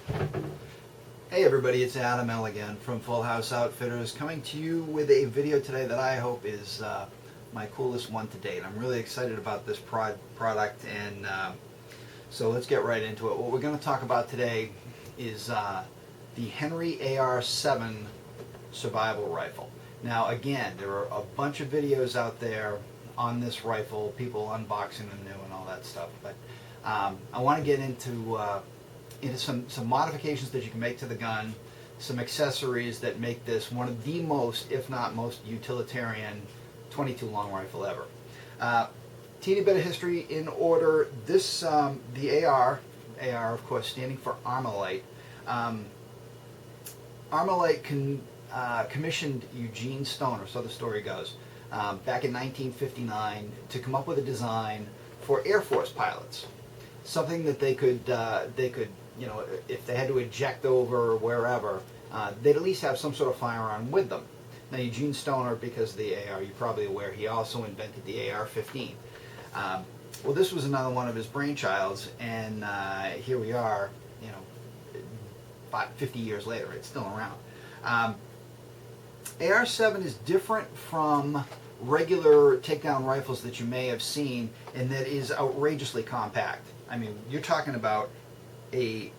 Hey everybody, it's Adam L. again from Full House Outfitters, coming to you with a video today that I hope is my coolest one to date. I'm really excited about this product, and so let's get right into it. What we're going to talk about today is the Henry AR7 Survival Rifle. Now again, there are a bunch of videos out there on this rifle, people unboxing them new and all that stuff, but I want to get into some modifications that you can make to the gun, some accessories that make this one of the most, if not most, utilitarian 22 long rifle ever. Teeny bit of history in order. This, the AR of course standing for Armalite. Armalite commissioned Eugene Stoner, so the story goes, back in 1959 to come up with a design for Air Force pilots. Something that they could, you know, if they had to eject over wherever, they'd at least have some sort of firearm with them. Now, Eugene Stoner, because of the AR, you're probably aware, he also invented the AR-15. Well, this was another one of his brainchilds, and here we are, you know, 50 years later, it's still around. AR-7 is different from regular takedown rifles that you may have seen, and that is outrageously compact. I mean, you're talking about a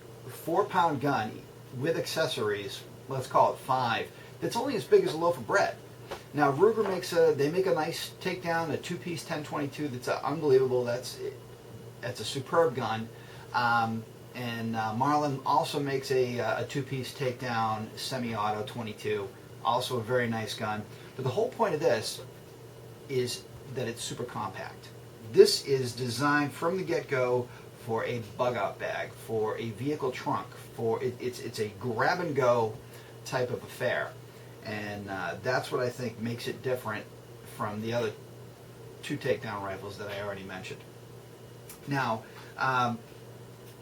4-pound gun with accessories, let's call it 5, that's only as big as a loaf of bread. Now Ruger make a nice takedown, a 2-piece 10-22 that's unbelievable. That's a superb gun. And Marlin also makes a 2-piece takedown semi-auto 22, also a very nice gun. But the whole point of this is that it's super compact. This is designed from the get-go for a bug-out bag, for a vehicle trunk, for it's a grab-and-go type of affair, and that's what I think makes it different from the other 2 takedown rifles that I already mentioned. Now,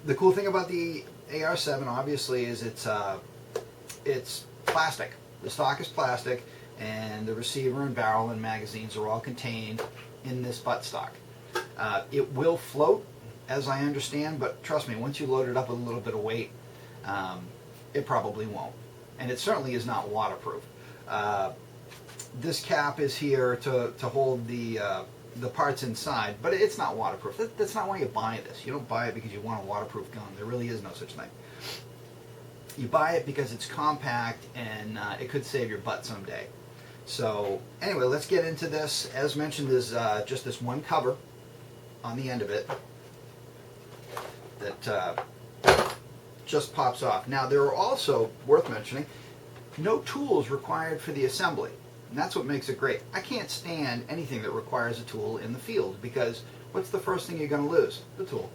the cool thing about the AR-7 obviously is it's plastic. The stock is plastic, and the receiver and barrel and magazines are all contained in this buttstock. It will float, as I understand, but trust me, once you load it up with a little bit of weight, it probably won't. And it certainly is not waterproof. This cap is here to hold the parts inside, but it's not waterproof. That's not why you buy this. You don't buy it because you want a waterproof gun. There really is no such thing. You buy it because it's compact, and it could save your butt someday. So anyway, let's get into this. As mentioned, there's just this one cover on the end of it that just pops off. Now, there are also, worth mentioning, no tools required for the assembly, and that's what makes it great. I can't stand anything that requires a tool in the field, because what's the first thing you're going to lose? The tool.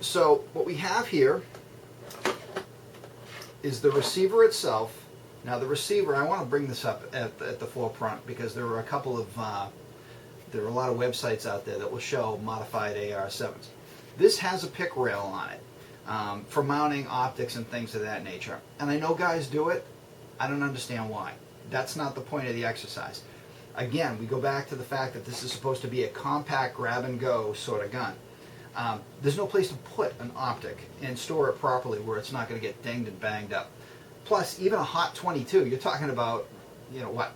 So what we have here is the receiver itself. Now the receiver, I want to bring this up at the forefront, because there are a couple of there are a lot of websites out there that will show modified AR-7s. This has a pick rail on it for mounting optics and things of that nature. And I know guys do it. I don't understand why. That's not the point of the exercise. Again, we go back to the fact that this is supposed to be a compact grab-and-go sort of gun. There's no place to put an optic and store it properly where it's not going to get dinged and banged up. Plus, even a hot 22, you're talking about, you know, what,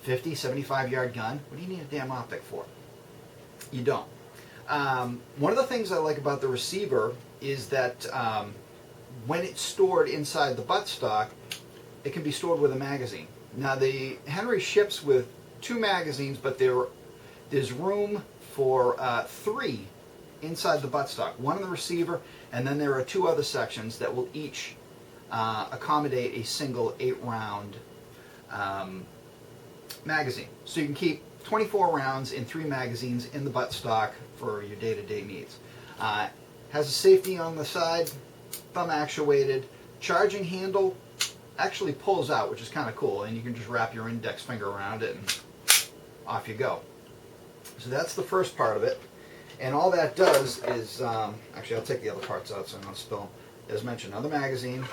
50, 75-yard gun? What do you need a damn optic for? You don't. One of the things I like about the receiver is that when it's stored inside the buttstock, it can be stored with a magazine. Now, the Henry ships with 2 magazines, but there's room for 3 inside the buttstock. One in the receiver, and then there are 2 other sections that will each accommodate a single 8-round magazine. So you can keep 24 rounds in 3 magazines in the buttstock for your day-to-day needs. Has a safety on the side, thumb actuated, charging handle, actually pulls out, which is kind of cool, and you can just wrap your index finger around it and off you go. So that's the first part of it, and all that does is, actually I'll take the other parts out so I don't spill them. As mentioned, another magazine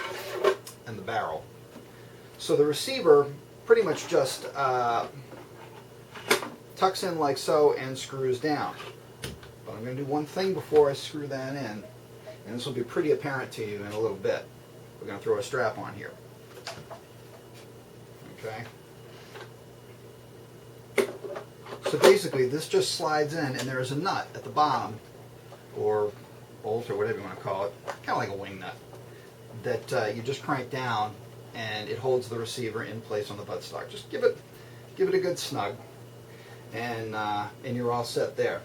and the barrel. So the receiver pretty much just tucks in like so and screws down. But I'm going to do one thing before I screw that in, And this will be pretty apparent to you in a little bit. We're going to throw a strap on here. Okay. So basically this just slides in, and there is a nut at the bottom, or bolt, or whatever you want to call it, kind of like a wing nut, that you just crank down, and it holds the receiver in place on the buttstock. Just give it a good snug, and you're all set there.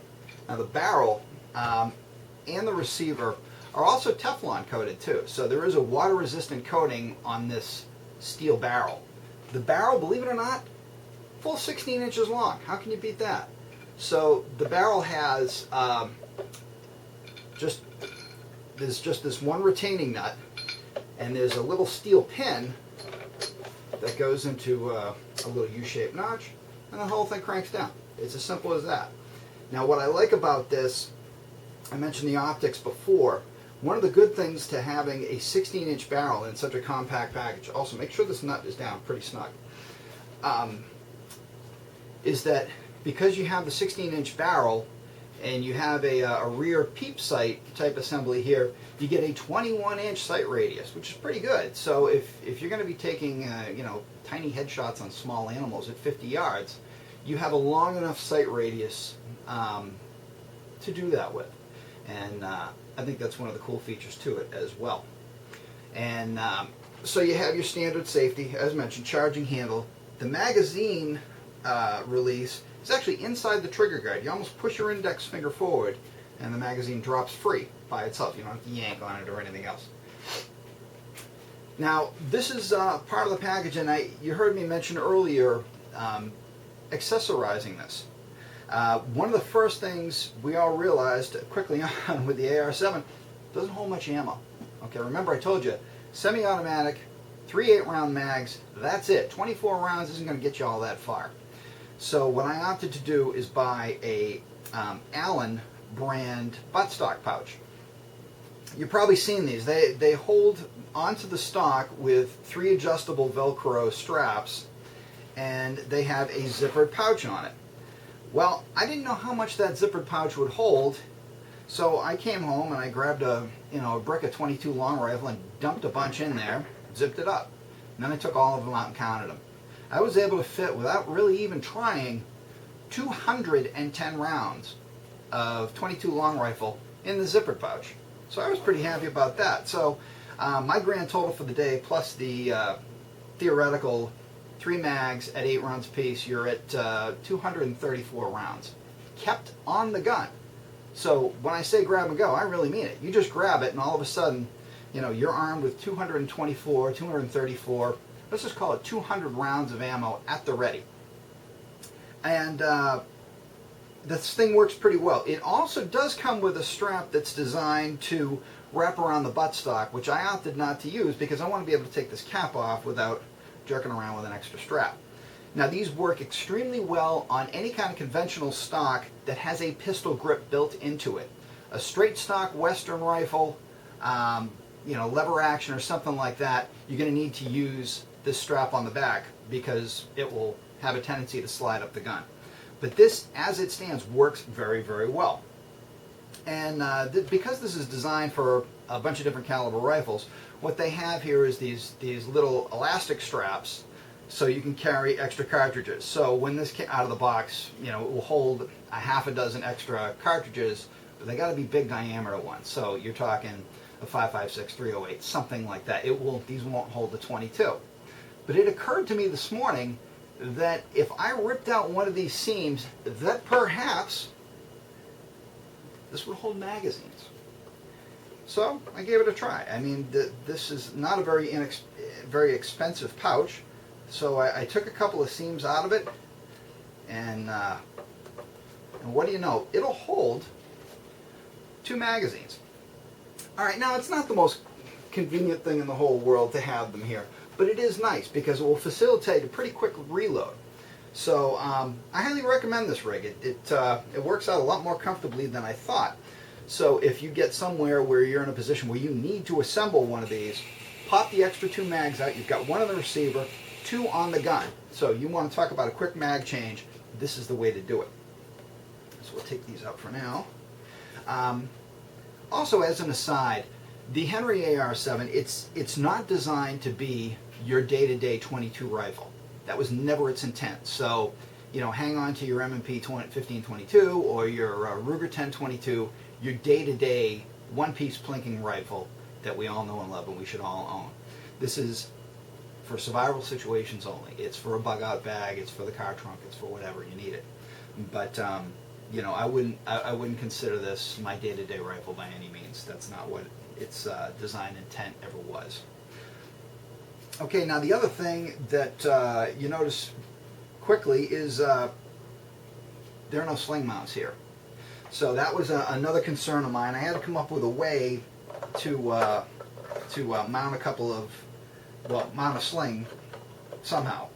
Now the barrel and the receiver are also Teflon coated too, so there is a water resistant coating on this steel barrel. The barrel, believe it or not, full 16 inches long. How can you beat that? So the barrel has there's just this one retaining nut, and there's a little steel pin that goes into a little U-shaped notch, and the whole thing cranks down. It's as simple as that. Now what I like about this, I mentioned the optics before. One of the good things to having a 16-inch barrel in such a compact package, also make sure this nut is down pretty snug, is that because you have the 16-inch barrel and you have a rear peep sight type assembly here, you get a 21-inch sight radius, which is pretty good. So if you're going to be taking tiny headshots on small animals at 50 yards, you have a long enough sight radius to do that with. And I think that's one of the cool features to it as well. And so you have your standard safety, as mentioned, charging handle. The magazine release is actually inside the trigger guard. You almost push your index finger forward, and the magazine drops free by itself. You don't have to yank on it or anything else. Now, this is part of the package, and you heard me mention earlier accessorizing this. One of the first things we all realized quickly on with the AR7, doesn't hold much ammo. Okay, remember I told you, semi-automatic, 3 8-round mags, that's it. 24 rounds isn't going to get you all that far. So what I opted to do is buy a Allen brand buttstock pouch. You've probably seen these. They hold onto the stock with 3 adjustable Velcro straps, and they have a zippered pouch on it. Well, I didn't know how much that zippered pouch would hold, so I came home and I grabbed a brick of 22 long rifle and dumped a bunch in there, zipped it up. And then I took all of them out and counted them. I was able to fit, without really even trying, 210 rounds of 22 long rifle in the zippered pouch. So I was pretty happy about that. So my grand total for the day, plus the theoretical 3 mags at 8 rounds apiece, you're at 234 rounds kept on the gun. So when I say grab and go, I really mean it. You just grab it, and all of a sudden, you're armed with 224, 234, let's just call it 200 rounds of ammo at the ready. And this thing works pretty well. It also does come with a strap that's designed to wrap around the buttstock, which I opted not to use because I want to be able to take this cap off without jerking around with an extra strap. Now these work extremely well on any kind of conventional stock that has a pistol grip built into it. A straight stock Western rifle, lever action or something like that, you're going to need to use this strap on the back because it will have a tendency to slide up the gun. But this, as it stands, works very, very well. And because this is designed for a bunch of different caliber rifles, what they have here is these little elastic straps so you can carry extra cartridges. So when this came out of the box, it will hold a half a dozen extra cartridges, but they got to be big diameter ones. So you're talking a 5.56, 308, something like that. These won't hold the 22. But it occurred to me this morning that if I ripped out one of these seams, that perhaps this would hold magazines. So I gave it a try. I mean, this is not a very expensive pouch. So I took a couple of seams out of it, and what do you know? It'll hold 2 magazines. All right, now it's not the most convenient thing in the whole world to have them here, but it is nice because it will facilitate a pretty quick reload. So I highly recommend this rig. It works out a lot more comfortably than I thought. So if you get somewhere where you're in a position where you need to assemble one of these, pop the extra 2 mags out. You've got 1 on the receiver, 2 on the gun. So you want to talk about a quick mag change, this is the way to do it. So we'll take these out for now. Also, as an aside, the Henry AR7, it's not designed to be your day-to-day 22 rifle. That was never its intent. So, hang on to your M&P 1522 or your Ruger 1022, your day-to-day one-piece plinking rifle that we all know and love and we should all own. This is for survival situations only. It's for a bug-out bag. It's for the car trunk. It's for whatever you need it. But I wouldn't consider this my day-to-day rifle by any means. That's not what its design intent ever was. Okay, now the other thing that you notice quickly is there are no sling mounts here. So that was another concern of mine. I had to come up with a way to mount mount a sling somehow.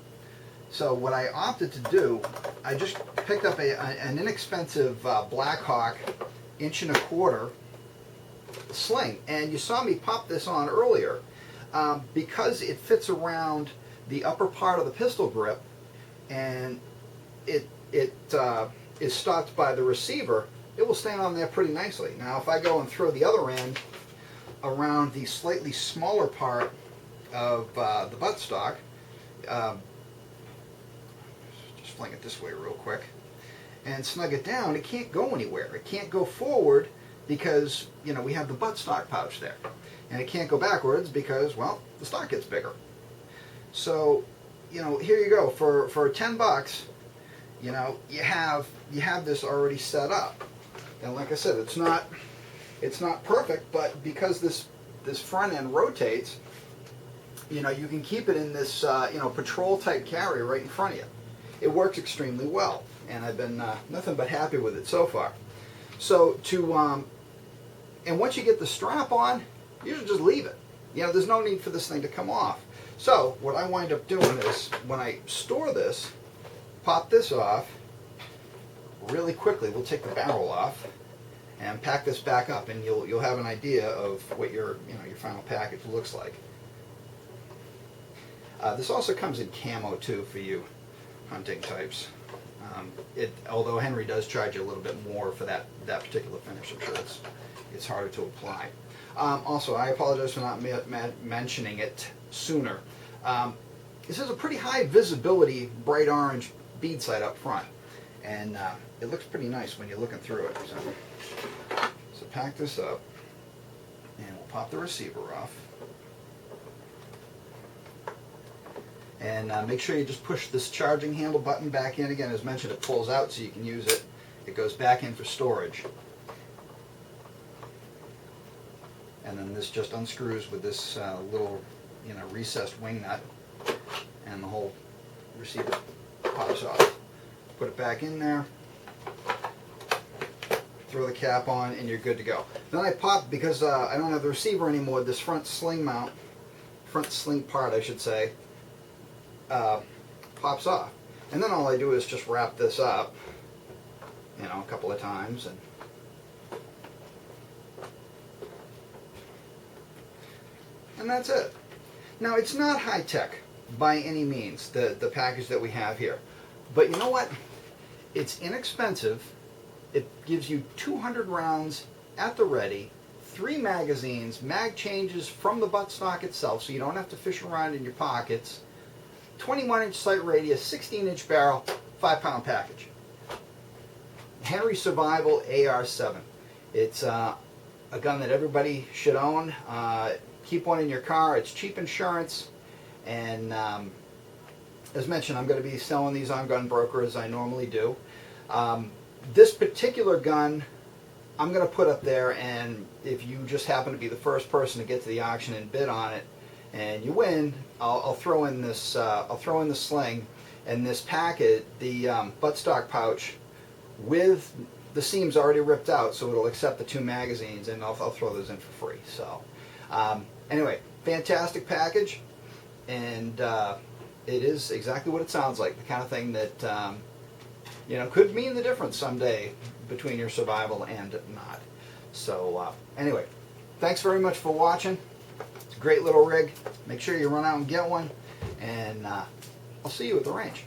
So what I opted to do, I just picked up an inexpensive Blackhawk 1.25" sling, and you saw me pop this on earlier. Because it fits around the upper part of the pistol grip, and it is stopped by the receiver, it will stand on there pretty nicely. Now if I go and throw the other end around the slightly smaller part of the buttstock, just fling it this way real quick, and snug it down, it can't go anywhere. It can't go forward because we have the buttstock pouch there. And it can't go backwards because, well, the stock gets bigger. So, here you go. For $10, you have this already set up. And like I said, it's not perfect, but because this front end rotates, you can keep it in this patrol type carry right in front of you. It works extremely well, and I've been nothing but happy with it so far. So and once you get the strap on, you should just leave it. There's no need for this thing to come off. So what I wind up doing is, when I store this, pop this off really quickly. We'll take the barrel off and pack this back up, and you'll have an idea of what your final package looks like. This also comes in camo too for you hunting types. Although Henry does charge you a little bit more for that particular finish, I'm sure it's harder to apply. Also, I apologize for not mentioning it sooner. This is a pretty high visibility bright orange bead sight up front, and it looks pretty nice when you're looking through it. So pack this up, and we'll pop the receiver off. And make sure you just push this charging handle button back in. Again, as mentioned, it pulls out so you can use it. It goes back in for storage. And then this just unscrews with this little, recessed wing nut, and the whole receiver pops off. Put it back in there, throw the cap on, and you're good to go. Then I pop, because I don't have the receiver anymore, this front sling part, I should say, pops off. And then all I do is just wrap this up, a couple of times, and that's it. Now, it's not high-tech by any means, the package that we have here. But you know what? It's inexpensive. It gives you 200 rounds at the ready, 3 magazines, mag changes from the buttstock itself, so you don't have to fish around in your pockets, 21-inch sight radius, 16-inch barrel, 5-pound package. Henry Survival AR7. It's a gun that everybody should own. Keep one in your car. It's cheap insurance, and as mentioned, I'm going to be selling these on Gun Broker as I normally do. This particular gun I'm going to put up there, and if you just happen to be the first person to get to the auction and bid on it, and you win, I'll throw in this. I'll throw in the sling and this packet, the buttstock pouch, with the seams already ripped out, so it'll accept the 2 magazines, and I'll throw those in for free. So. Anyway, fantastic package, and it is exactly what it sounds like, the kind of thing that could mean the difference someday between your survival and not. So anyway, thanks very much for watching. It's a great little rig. Make sure you run out and get one, and I'll see you at the range.